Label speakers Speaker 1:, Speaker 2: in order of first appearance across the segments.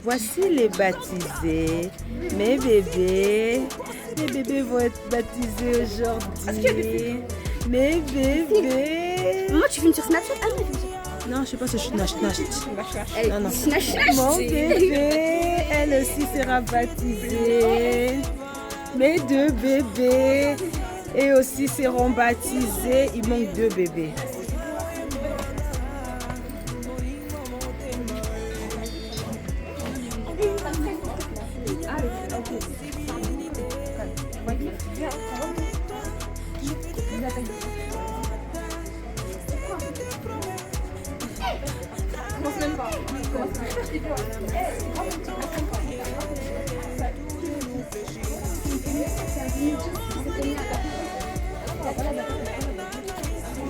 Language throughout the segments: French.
Speaker 1: Voici les baptisés, mes bébés. Les bébés vont être baptisés aujourd'hui. Mes bébés.
Speaker 2: Maman, tu filmes sur Snapchat? Ah non,
Speaker 1: non, je sais pas si je Snatch. Non, non.
Speaker 2: Snatch.
Speaker 1: Mon bébé, elle aussi sera baptisée. Mes deux bébés, et aussi seront baptisés. Il manque 2 bébés.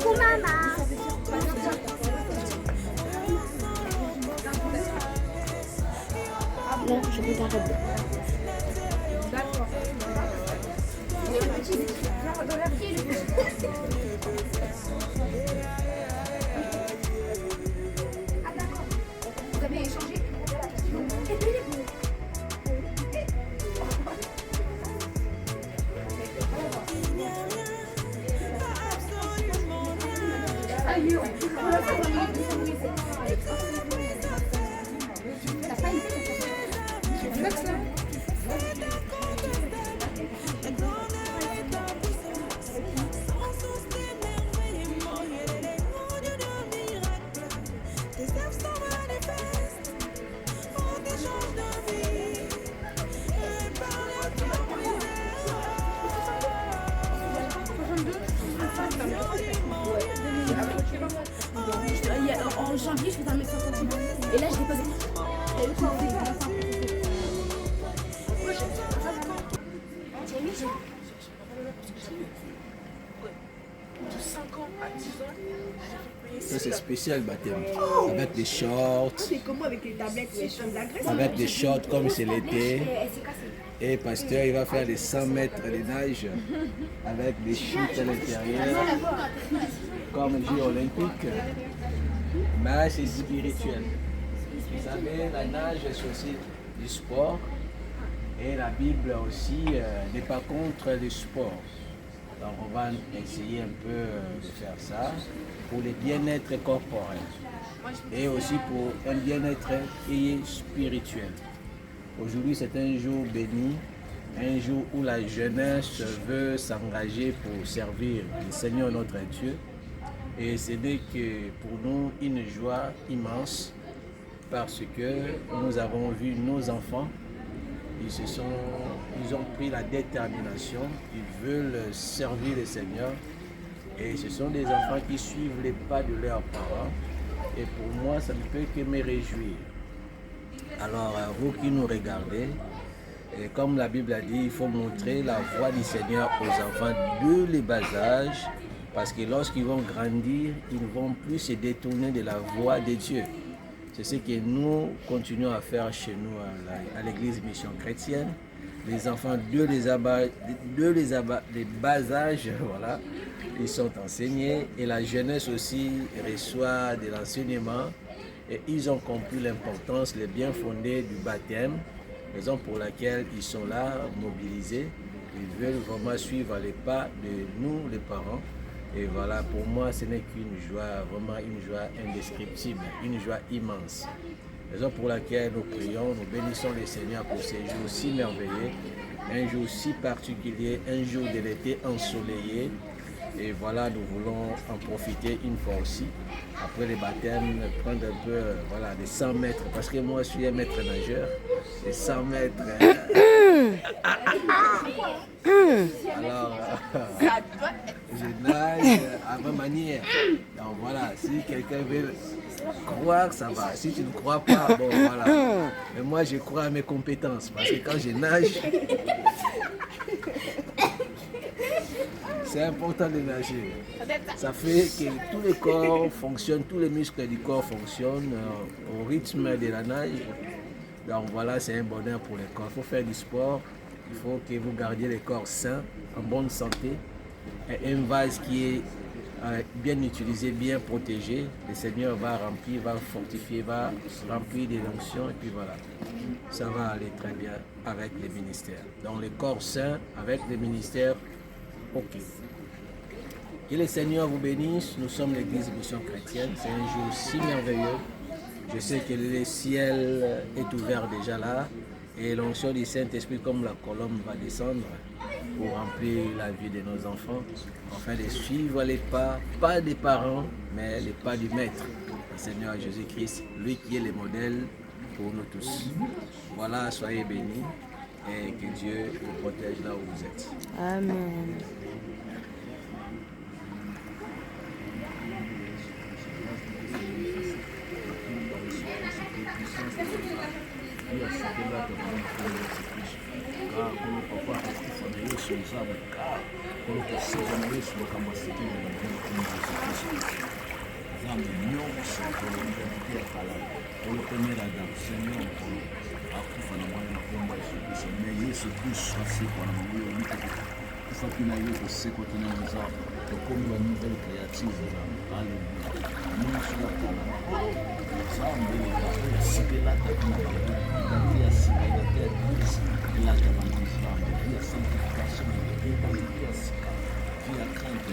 Speaker 2: Pour maman. Non, je regarde. D'accord. Ah d'accord. Vous avez échangé. En janvier, je faisais 1m50. Et là, je l'ai posé.
Speaker 3: Ça c'est spécial baptême. Avec des shorts.
Speaker 2: C'est comment avec les tablettes,
Speaker 3: Avec des shorts comme c'est l'été. Et pasteur il va faire des 100 mètres de nage avec des chutes à l'intérieur. Comme les Jeux olympiques. Mais c'est spirituel. Vous savez, la nage c'est aussi du sport. Et la Bible aussi n'est pas contre le sport. Donc on va essayer un peu de faire ça pour le bien-être corporel et aussi pour un bien-être spirituel. Aujourd'hui c'est un jour béni, un jour où la jeunesse veut s'engager pour servir le Seigneur notre Dieu. Et ce n'est que pour nous une joie immense parce que nous avons vu nos enfants. Ils ont pris la détermination, ils veulent servir le Seigneur et ce sont des enfants qui suivent les pas de leurs parents et pour moi ça ne peut que me réjouir. Alors vous qui nous regardez, et comme la Bible a dit, il faut montrer la voie du Seigneur aux enfants de les bas âge parce que lorsqu'ils vont grandir, ils ne vont plus se détourner de la voie de Dieu. C'est ce que nous continuons à faire chez nous à l'église Mission Chrétienne. Les enfants les bas âges, voilà, ils sont enseignés et la jeunesse aussi reçoit de l'enseignement et ils ont compris l'importance, les bien fondés du baptême, raison pour laquelle ils sont là, mobilisés. Ils veulent vraiment suivre les pas de nous, les parents. Et voilà, pour moi, ce n'est qu'une joie, vraiment une joie indescriptible, une joie immense. Raison pour laquelle nous prions, nous bénissons le Seigneur pour ces jours si merveilleux, un jour si particulier, un jour de l'été ensoleillé. Et voilà, nous voulons en profiter une fois aussi, après les baptêmes, prendre un peu voilà, des 100 mètres, parce que moi je suis un maître nageur, des 100 mètres. Alors, je nage à ma manière. Donc voilà, si quelqu'un veut croire, ça va. Si tu ne crois pas, bon voilà. Mais moi je crois à mes compétences, parce que quand je nage, c'est important de nager. Ça fait que tout le corps fonctionne, tous les muscles du corps fonctionnent au rythme de la nage. Donc voilà, c'est un bonheur pour le corps. Il faut faire du sport, il faut que vous gardiez le corps sain, en bonne santé. un vase qui est bien utilisé, bien protégé, le Seigneur va remplir, va fortifier, va remplir des onctions et puis voilà, ça va aller très bien avec les ministères. Donc le corps saint avec les ministères, ok. Que le Seigneur vous bénisse, nous sommes l'église Mission Chrétienne, c'est un jour si merveilleux. Je sais que le ciel est ouvert déjà là et l'onction du Saint-Esprit comme la colombe va descendre pour remplir la vie de nos enfants, afin de suivre les pas des parents, mais les pas du Maître, le Seigneur Jésus-Christ, lui qui est le modèle pour nous tous. Voilà, soyez bénis et que Dieu vous protège là où vous êtes.
Speaker 1: Amen.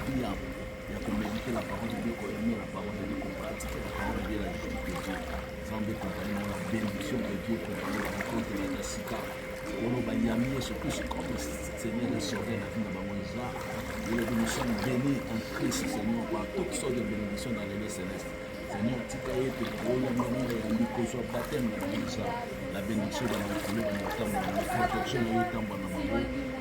Speaker 4: Il y a comme méditer la parole de Dieu, aimer la parole de Dieu, pratiquer la parole de Dieu, la justice de Dieu. Zambé compagnie, la bénédiction de Dieu, compagnie, la rencontre de la Dassika. On va y amener surtout comme le Seigneur est sauvé la vie de Bamoïsa. Et nous sommes bénis en Christ, Seigneur, par toutes sortes de bénédictions dans les lieux célestes. Seigneur, Tikaye, Pétrola, Maman, et Andiko, soit baptême de Bamoïsa. La bénédiction de la foulée, de la table, de la protection de la table, de la maman.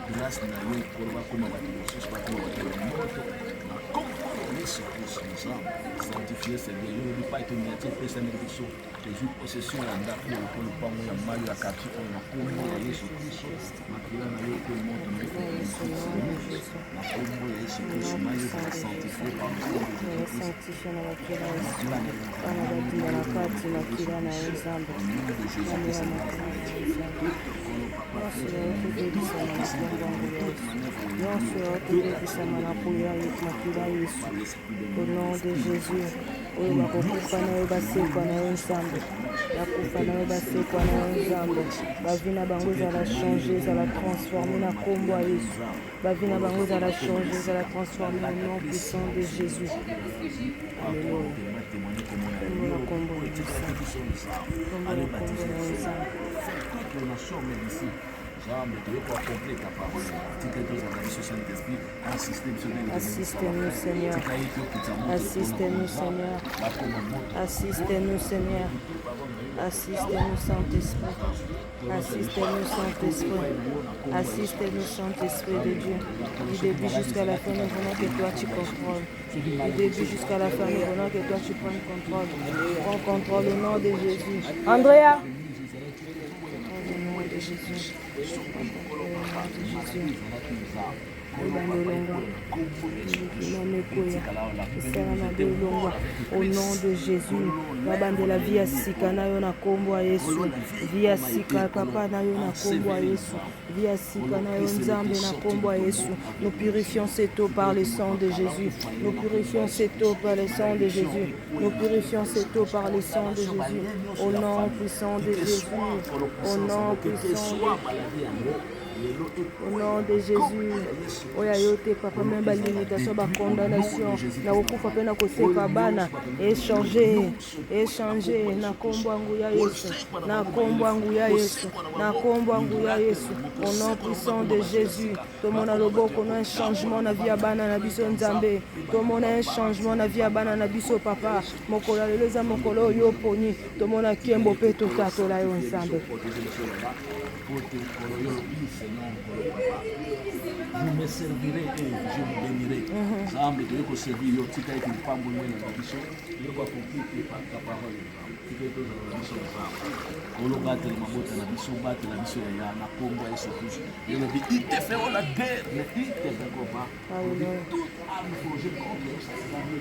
Speaker 4: Grâce à Dieu, pour voir comment la bénédiction se passe, pour voir comment la Yesu Kristo mzambe sanctifié Seigneur yo ne pas être niatie pesa bénédiction Jésus possession ya ndako pour le pango ya mayo ya quartier pour na kombo ya Yesu Kristo makila na yo ko monde na kombo ya Yesu Kristo mayo ya sanctifié par le sang de Jésus
Speaker 1: sanctifié na bakila Yesu bana batinda na kati na kila na nzambe au nom de Jésus, oyo bakokufa na yo basekwa na yo nzambe bakufa na yo basekwa na yo nzambe bavi na bango ezala change ezala transforme na kombo ya Yesu bavi na bango ezala change ezala transforme au nom puissant de Jésus. Alléluia. Kombo na kombo ya Yesu kombo na kombo ya nzambe. Assistez-nous Seigneur, assistez-nous Seigneur, assistez-nous Seigneur, assistez-nous Saint-Esprit, assistez-nous Saint-Esprit, assistez-nous Saint-Esprit de Dieu, du début jusqu'à la fin, nous voulons que toi tu contrôles, du début jusqu'à la fin, nous voulons que toi tu prennes contrôle, prends contrôle au nom de Jésus. Andrea, au nom de Jésus. Au nom de Jésus, babandela via sika na yo na kombo ya Yesu, via sika papa na yo na kombo ya Yesu, via sika na yo nzambe na kombo ya Yesu. Nous purifions cette eau par le sang de Jésus. Nous purifions cette eau par le sang de Jésus. Nous purifions cette eau par le sang de Jésus. Au nom puissant de Jésus. Au nom puissant de au nom de Jésus, oya yote papa même ba limitation ba condamnation na kokufa pe na koseka bana échanger na kombo yangu ya Yesu na kombo yangu ya Yesu na kombo yangu ya Yesu au nom puissant de Jésus tomona loboko na un changement na vie ya bana na biso nzambe tomona un changement na vie ya bana na biso papa mokolo lelo eza mokolo yo poni tomona kembo pe totatola yo nzambe.
Speaker 4: Vous me servirez et je vous bénirai. Zambe de ko servir yo tika eti pambo mwene na biso yo ba komplike par ta parole. Tika eti na biso zambe. Olo battre mabota na biso battre na biso ya na kombo ya Yesu Kristo. Yo bi il te fait la guerre, mais il te fait combat. Tout arme forgée contre ça va me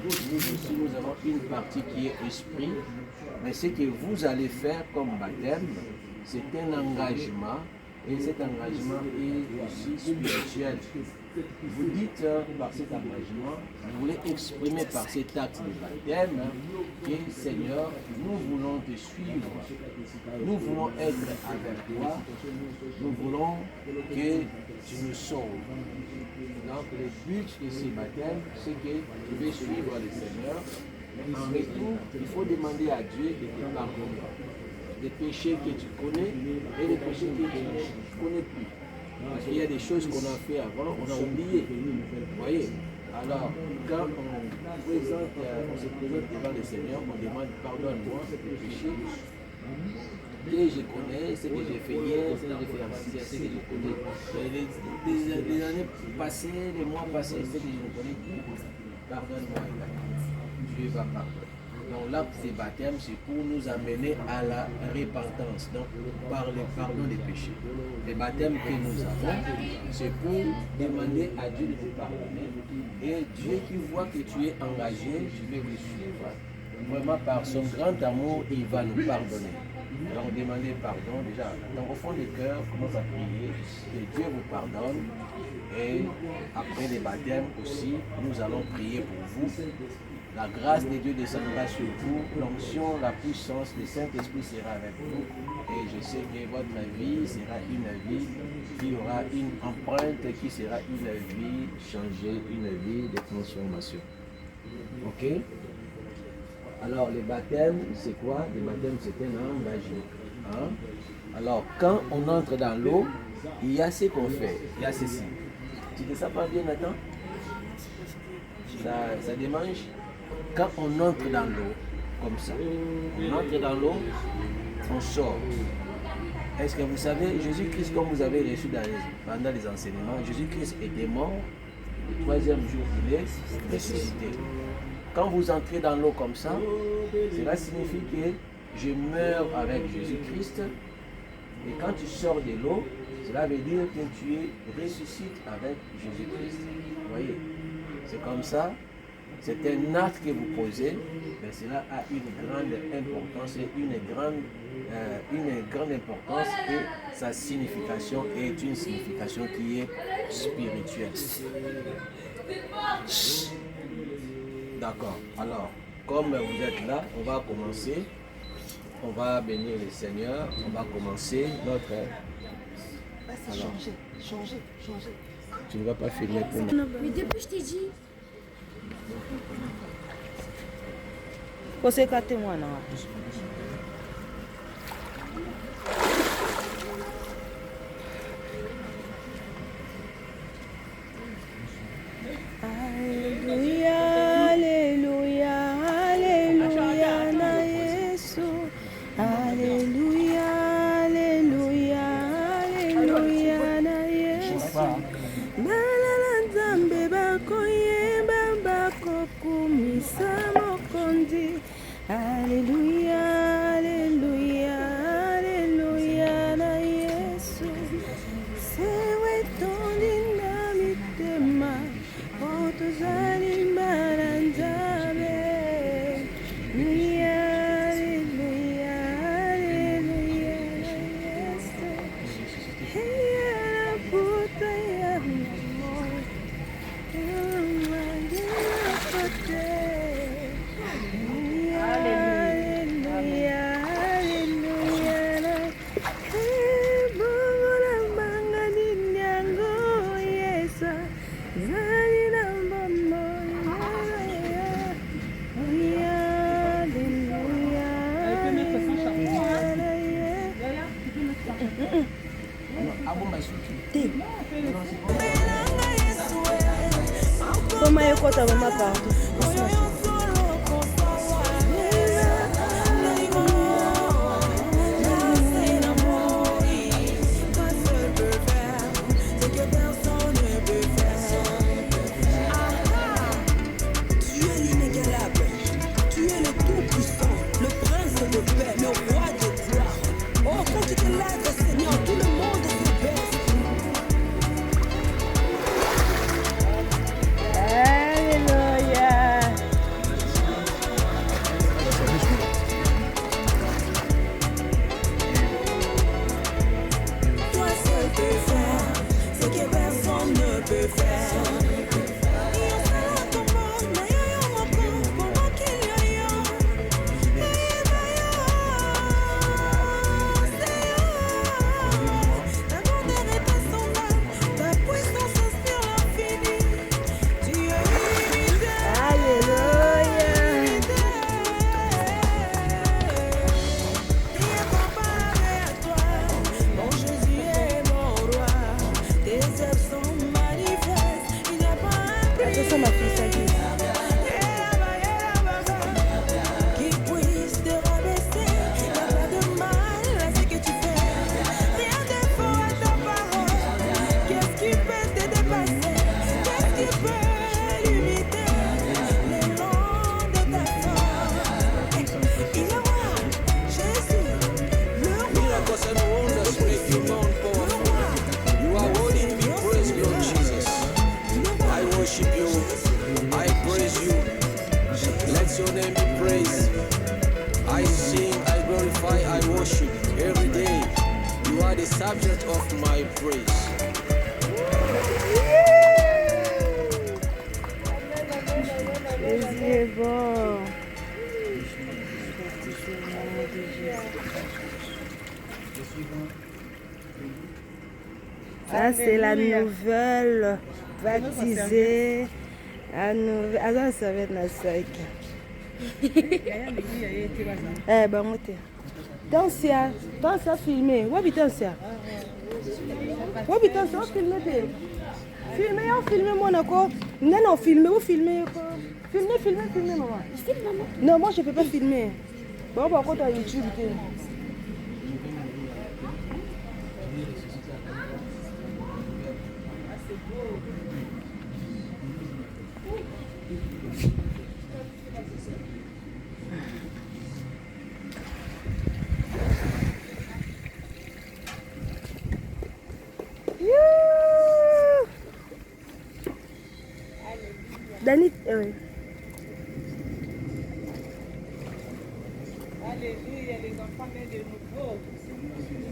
Speaker 3: Ici, nous avons une partie qui est esprit, mais ce que vous allez faire comme baptême, c'est un engagement Et cet engagement est aussi spirituel. Vous dites par cet engagement, vous voulez exprimer par cet acte de baptême que Seigneur, nous voulons te suivre, nous voulons être avec toi, nous voulons que tu nous sauves. Donc le but de ce baptême, c'est que tu veux suivre le Seigneur, mais en retour, il faut demander à Dieu de te pardonner des péchés que tu connais et des péchés que tu ne connais plus. Parce qu'il y a des choses qu'on a fait avant, on a oublié. Vous voyez? Alors, quand on se présente devant le Seigneur, on demande pardonne-moi ces péchés que je connais, ce que j'ai fait hier, ce que j'ai fait avant-hier, ce que je connais. Les années passées, les mois passés, ce que je ne connais plus, pardonne-moi. Dieu va pardonner. Donc l'acte de baptême, c'est pour nous amener à la repentance, donc par le pardon des péchés. Le baptême que nous avons, c'est pour demander à Dieu de nous pardonner. Et Dieu qui voit que tu es engagé, tu veux le suivre. Vraiment par son grand amour, il va nous pardonner. Donc demandez pardon déjà. Donc au fond du cœur, commence à prier, que Dieu vous pardonne. Et après le baptême aussi, nous allons prier pour vous. La grâce de Dieu descendra sur vous, l'onction, la puissance, le Saint-Esprit sera avec vous. Et je sais que votre vie sera une vie qui aura une empreinte, qui sera une vie changée, une vie de transformation. Ok? Alors, le baptême, c'est quoi? Le baptême, c'est un engagement. Hein? Alors, quand on entre dans l'eau, il y a ce qu'on fait, il y a ceci. Tu ne sais pas bien, Nathan? Ça démange? Quand on entre dans l'eau, comme ça, on entre dans l'eau, on sort. Est-ce que vous savez, Jésus-Christ, comme vous avez reçu pendant les enseignements, Jésus-Christ était mort, le troisième jour il est ressuscité. Quand vous entrez dans l'eau comme ça, cela signifie que je meurs avec Jésus-Christ. Et quand tu sors de l'eau, cela veut dire que tu ressuscites avec Jésus-Christ. Vous voyez, c'est comme ça. C'est un acte que vous posez, mais cela a une grande importance et une grande importance et sa signification est une signification qui est spirituelle. D'accord. Alors, comme vous êtes là, on va commencer. On va bénir le Seigneur. On va commencer notre... Alors, changer. Tu ne vas pas filmer pour nous.
Speaker 2: Mais depuis je t'ai dit.
Speaker 1: kosekate mwana wapi? Haleluya, haleluya, haleluya na Yesu. Haleluya, haleluya, haleluya na Yesu. Balala nzambe bakoyeba bakokumisa mokonzi. Haleluya, haleluya, haleluya na Yesu. Sewe tondi na mitema, otuzali maranzabe. Haleluya, haleluya, haleluya na Yesu. Heya na puta ya mamo, magina pote. Comment est-ce que tu as ma part?
Speaker 5: peut faire. Your name be praised. I sing, I glorify, I worship every day. You are the subject of my praise.
Speaker 1: Jésus est bon. Ça, c'est la nouvelle baptisée. La nouvelle. Ah, ça va être la sac. Eh ben moi Tansia filmé. Ouais Tansia. Ouais Tansia filmé. Filmé moi d'accord. Non filmé ou filmé quoi. Filmé maman. Non moi je peux pas filmer. Bon par contre à YouTube. Dani, oui.
Speaker 6: Alléluia, les enfants nés de nouveau.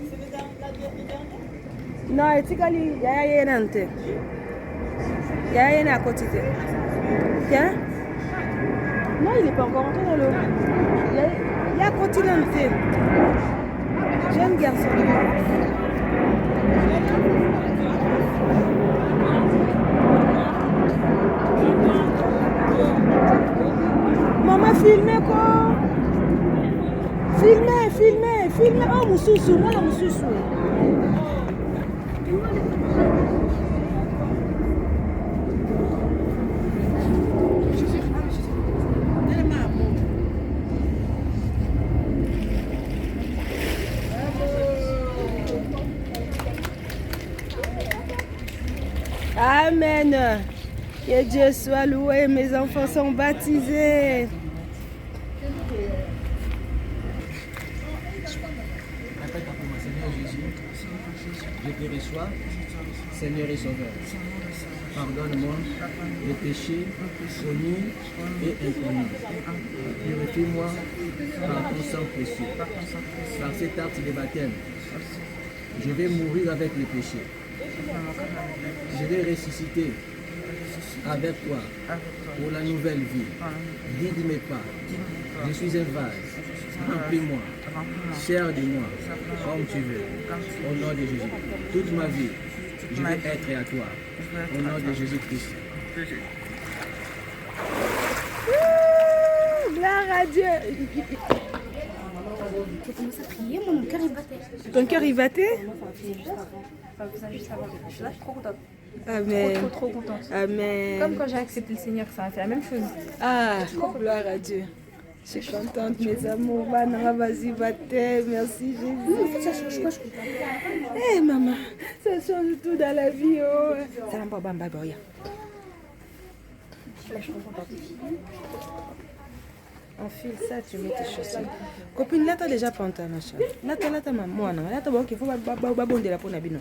Speaker 6: C'est le dernier?
Speaker 1: Non, etikali, yaya nante. Yaya na côté. Tiens. Non, il n'est pas encore rentré dans l'eau. Il y a continenté. Jeune garçon. Maman, filmez quoi? Filmez. Oh, Moussousou, moi la Moussousou. Amen. Que Dieu soit loué. Mes enfants sont baptisés.
Speaker 3: Répète après moi, Seigneur Jésus, je te reçois, Seigneur et Sauveur. Pardonne-moi les péchés connus et inconnus. Purifie-moi par ton sang précieux. Par cet acte de baptême, je vais mourir avec les péchés. Je vais ressusciter avec toi pour la nouvelle vie. Guide mes pas. Je suis un vase. Remplis-moi. Sers de moi comme tu veux. Au nom de Jésus. Toute ma vie, je vais être à toi. Au nom de Jésus-Christ.
Speaker 1: Gloire à Dieu.
Speaker 2: J'ai commencé à prier, moi, mon cœur il battait.
Speaker 1: Ton cœur il battait?
Speaker 7: Ça juste avant. Je suis là, je suis trop contente.
Speaker 1: Amen.
Speaker 7: Trop contente.
Speaker 1: Amen.
Speaker 7: Comme quand j'ai accepté le Seigneur, ça a fait la même chose.
Speaker 1: Ah, gloire à Dieu. Je suis contente, mes amours. Vas-y, battez. Merci Jésus.
Speaker 2: Ça change quoi, je comprends.
Speaker 1: Eh maman, ça change tout dans la vie. Oh. Salam baba boya.
Speaker 7: Là, je suis trop contente.
Speaker 1: Enfile ça, tu mets tes chaussures. Copine, là, t'as déjà panta, machin. Là, t'as maman. Là, t'as bon, il faut babonder la peau nabino.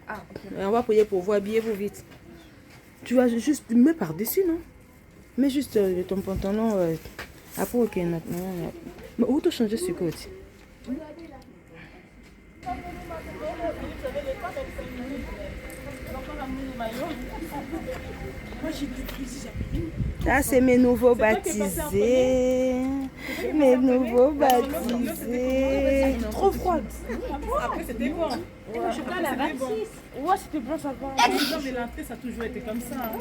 Speaker 7: Ah, ok.
Speaker 1: On va payer pour vous, habillez-vous vite. Tu vas juste mets par-dessus, non? Mets juste ton pantalon. Après, ok, mais où t'as changé ce côté? Ça, c'est mes nouveaux baptisés. Mes nouveaux baptisés. Trop froide.
Speaker 6: Après, c'était bon.
Speaker 2: Le chocolat, la 26.
Speaker 6: Ouais, c'était bon, ça va. Non, mais l'entrée, ça a toujours été comme ça.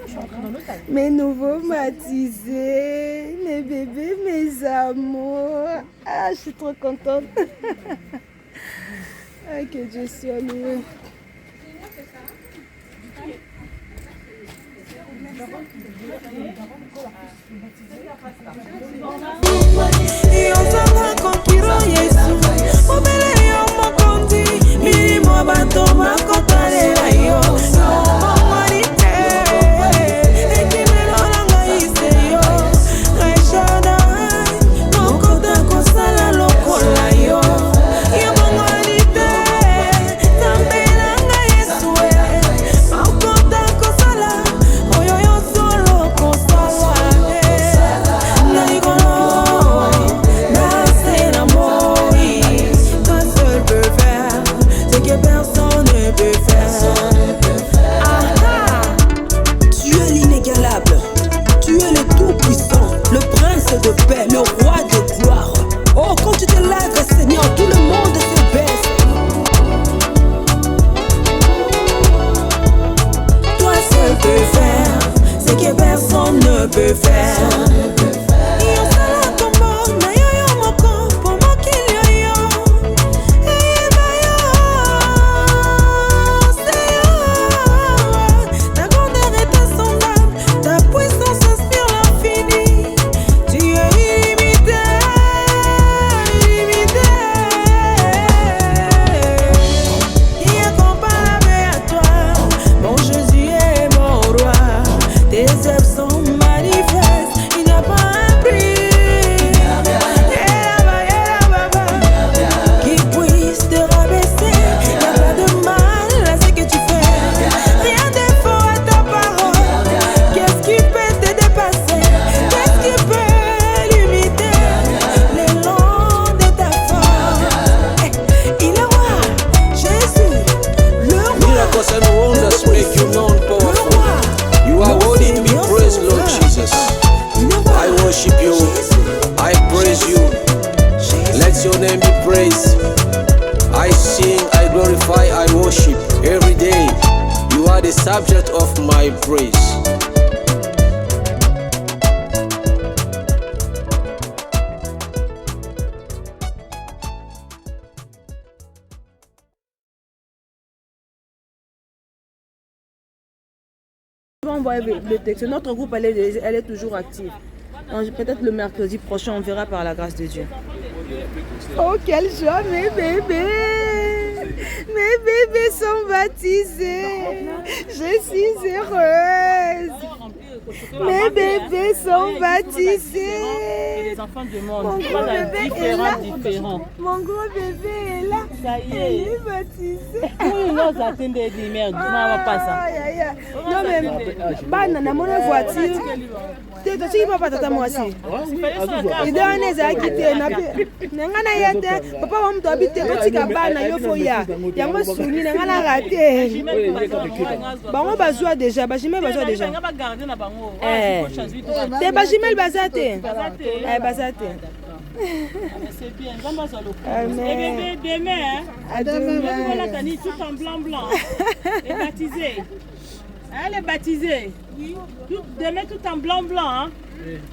Speaker 1: Mes nouveaux baptisés. Mes bébés, mes amours. Ah, je suis trop contente. Ah, que Dieu soit loué.
Speaker 5: Subject of my praise.
Speaker 1: On va envoyer le texte. Notre groupe, elle est toujours active. Peut-être le mercredi prochain, on verra par la grâce de Dieu. Oh, quelle joie, mes bébés! Mes bébés sont baptisés. Je suis heureuse. Mes bébés sont baptisés.
Speaker 6: Les enfants du monde,
Speaker 1: Mon gros bébé est là. Mon gros bébé est là.
Speaker 6: Ça y
Speaker 1: Il
Speaker 6: est.
Speaker 1: est baptisé.
Speaker 6: Nous attendons des merdes.
Speaker 1: Non mais bana na mona voiture. Tu sais pas tata moi aussi. Il donne les acquitter na ngana yete papa wa mtu habite kotika bana yo foya. Yango suni ngana raté. Bango bazwa déjà, bajime bazwa déjà. Te bajime bazate. Bazate.
Speaker 6: C'est bien,
Speaker 1: Amen.
Speaker 6: et bébé, demain,
Speaker 1: À demain.
Speaker 6: voilà, Tani, tout en blanc. Et baptisée. Elle est baptisée. Demain, tout en blanc. Hein?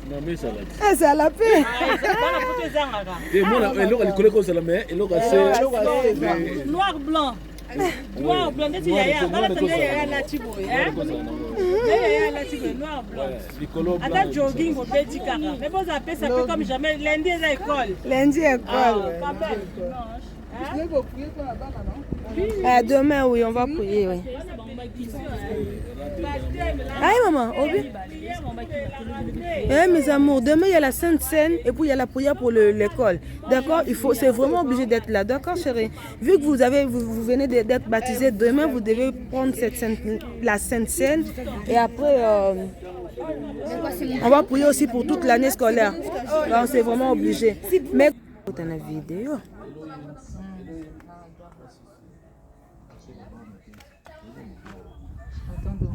Speaker 4: Non, mais ça va.
Speaker 1: Ah, c'est à la paix.
Speaker 4: Et moi, elle aura les collègues au salon, elle aura
Speaker 6: Noir, blanc. Noir, blanc. Il y a la tibo. Noir, blanc. Attends, jogging au petit cara. Mais vous appelez ça fait comme jamais. Lundi, à l'école.
Speaker 1: Lundi, école. Ah, demain, oui, on va prier, oui. Aïe, maman, mes amours, demain il y a la Sainte Seine et puis il y a la prière pour l'école. D'accord, c'est vraiment obligé d'être là. D'accord, chérie. Vu que vous venez d'être baptisé, demain vous devez prendre la Sainte Seine et après on va prier aussi pour toute l'année scolaire. Donc c'est vraiment obligé. Mais dans la vidéo. Attends.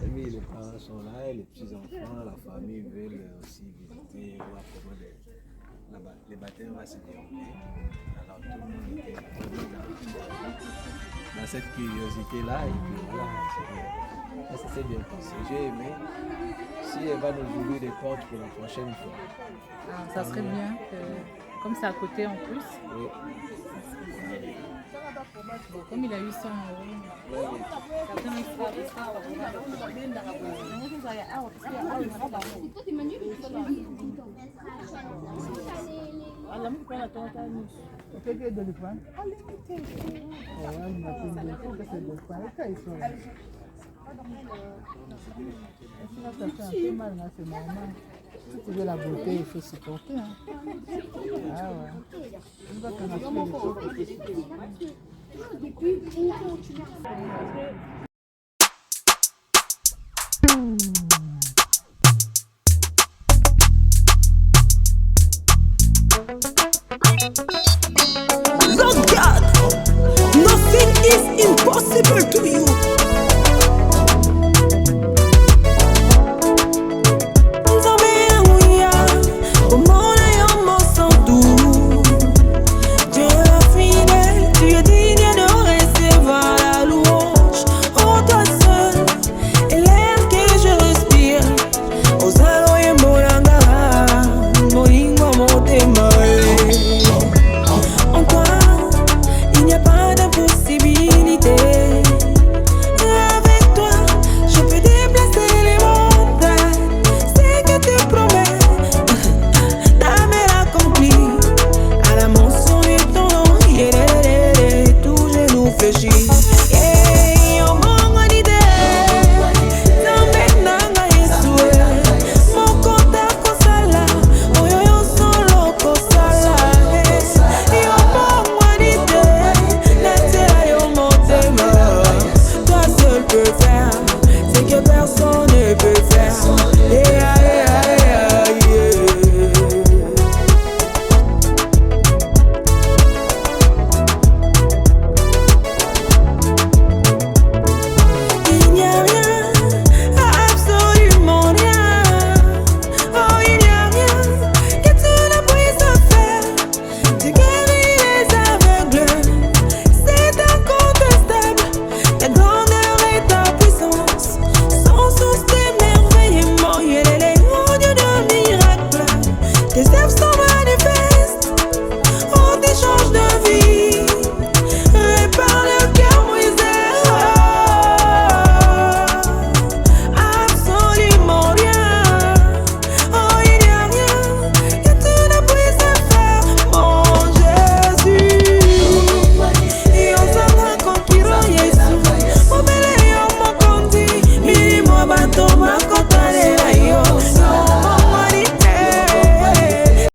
Speaker 3: Et les parents sont là, et les petits-enfants, la famille veulent aussi visiter, voir comment les baptêmes vont se dérouler. Alors tout le monde était dans cette curiosité-là, et puis voilà, ça s'est bien passé. J'ai aimé. Si elle va nous ouvrir des portes pour la prochaine fois.
Speaker 8: Ah, ça serait bien, comme c'est à côté en plus.
Speaker 3: Oui.
Speaker 8: Bon, comme il a eu 100 €, certainement il sera
Speaker 9: Si tu veux la beauté, il faut supporter. Hein. Ah ouais. On va t'en appeler.
Speaker 10: Lord God, nothing is impossible to you. Perfect.